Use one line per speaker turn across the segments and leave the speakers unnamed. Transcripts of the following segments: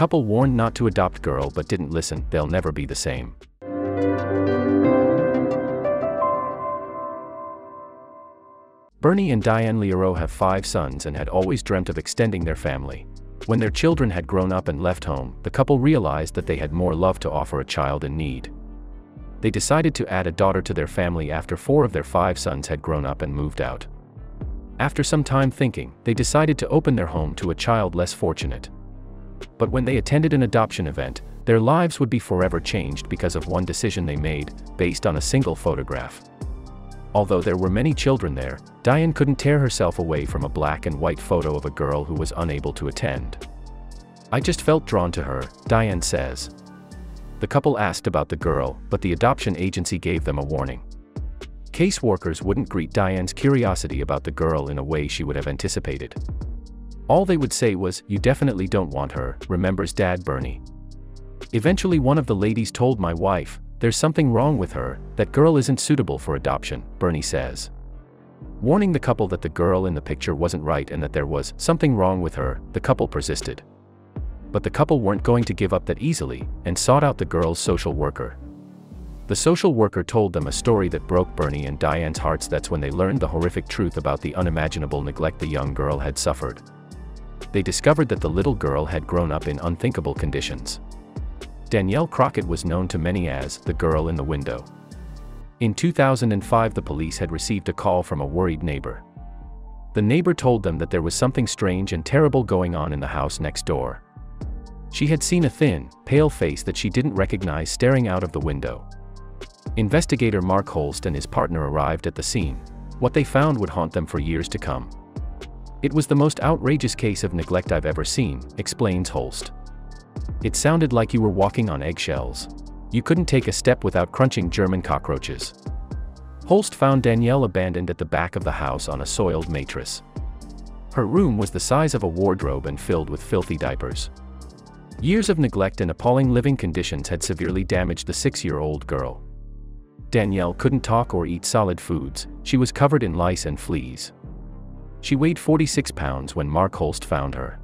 couple warned not to adopt girl but didn't listen. They'll never be the same. Bernie and Diane Lierow have 5 sons and had always dreamt of extending their family. When their children had grown up and left home, the couple realized that they had more love to offer a child in need. They decided to add a daughter to their family after 4 of their 5 sons had grown up and moved out. After some time thinking, they decided to open their home to a child less fortunate. But when they attended an adoption event, their lives would be forever changed because of one decision they made, based on a single photograph. Although there were many children there, Diane couldn't tear herself away from a black and white photo of a girl who was unable to attend. "I just felt drawn to her," Diane says. The couple asked about the girl, but the adoption agency gave them a warning. Caseworkers wouldn't greet Diane's curiosity about the girl in a way she would have anticipated. All they would say was, "You definitely don't want her," remembers Dad Bernie. "Eventually one of the ladies told my wife, 'There's something wrong with her, that girl isn't suitable for adoption,'" Bernie says. Warning the couple that the girl in the picture wasn't right and that there was something wrong with her, the couple persisted. But the couple weren't going to give up that easily, and sought out the girl's social worker. The social worker told them a story that broke Bernie and Diane's hearts. That's when they learned the horrific truth about the unimaginable neglect the young girl had suffered. They discovered that the little girl had grown up in unthinkable conditions. Danielle Crockett was known to many as the girl in the window. In 2005, the police had received a call from a worried neighbor. The neighbor told them that there was something strange and terrible going on in the house next door. She had seen a thin, pale face that she didn't recognize staring out of the window. Investigator Mark Holst and his partner arrived at the scene. What they found would haunt them for years to come. "It was the most outrageous case of neglect I've ever seen," explains Holst. "It sounded like you were walking on eggshells. You couldn't take a step without crunching German cockroaches." Holst found Danielle abandoned at the back of the house on a soiled mattress. Her room was the size of a wardrobe and filled with filthy diapers. Years of neglect and appalling living conditions had severely damaged the 6-year-old girl. Danielle couldn't talk or eat solid foods. She was covered in lice and fleas. She weighed 46 pounds when Mark Holst found her.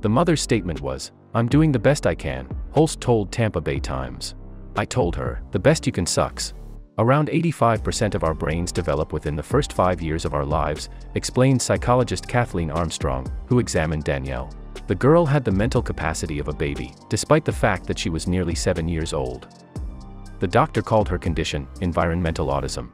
The mother's statement was, "I'm doing the best I can," Holst told Tampa Bay Times. "I told her, the best you can sucks. Around 85% of our brains develop within the first 5 years of our lives," explained psychologist Kathleen Armstrong, who examined Danielle. The girl had the mental capacity of a baby, despite the fact that she was nearly 7 years old. The doctor called her condition environmental autism.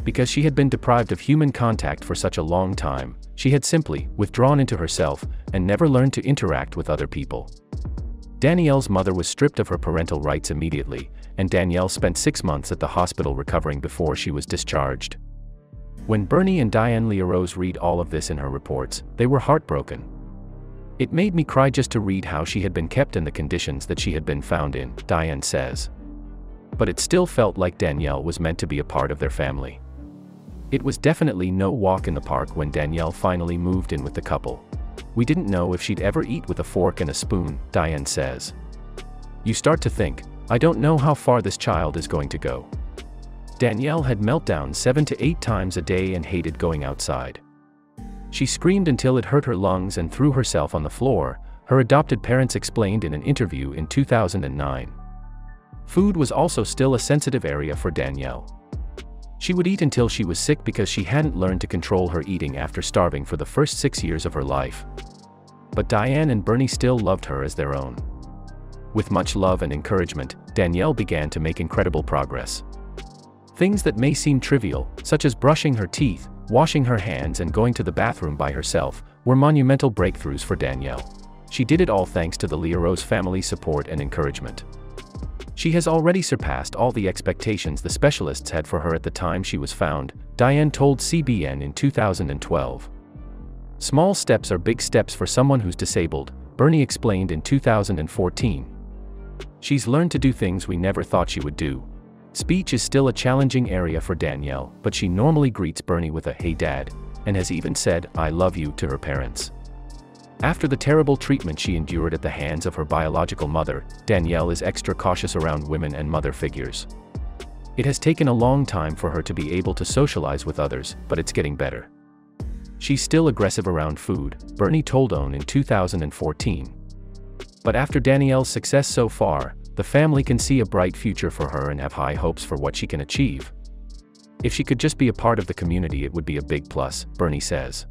Because she had been deprived of human contact for such a long time, she had simply withdrawn into herself and never learned to interact with other people. Danielle's mother was stripped of her parental rights immediately, and Danielle spent 6 months at the hospital recovering before she was discharged. When Bernie and Diane Lierow read all of this in her reports, they were heartbroken. "It made me cry just to read how she had been kept in the conditions that she had been found in," Diane says. But it still felt like Danielle was meant to be a part of their family. It was definitely no walk in the park when Danielle finally moved in with the couple. "We didn't know if she'd ever eat with a fork and a spoon," Diane says. "You start to think, I don't know how far this child is going to go." Danielle had meltdowns 7 to 8 times a day and hated going outside. She screamed until it hurt her lungs and threw herself on the floor, her adopted parents explained in an interview in 2009. Food was also still a sensitive area for Danielle. She would eat until she was sick because she hadn't learned to control her eating after starving for the first 6 years of her life. But Diane and Bernie still loved her as their own. With much love and encouragement, Danielle began to make incredible progress. Things that may seem trivial, such as brushing her teeth, washing her hands and going to the bathroom by herself, were monumental breakthroughs for Danielle. She did it all thanks to the Lierow family's support and encouragement. She has already surpassed all the expectations the specialists had for her at the time she was found, Diane told CBN in 2012. "Small steps are big steps for someone who's disabled," Bernie explained in 2014. "She's learned to do things we never thought she would do." Speech is still a challenging area for Danielle, but she normally greets Bernie with a "Hey Dad," and has even said "I love you" to her parents. After the terrible treatment she endured at the hands of her biological mother, Danielle is extra cautious around women and mother figures. It has taken a long time for her to be able to socialize with others, but it's getting better. She's still aggressive around food, Bernie told OWN in 2014. But after Danielle's success so far, the family can see a bright future for her and have high hopes for what she can achieve. If she could just be a part of the community, it would be a big plus, Bernie says.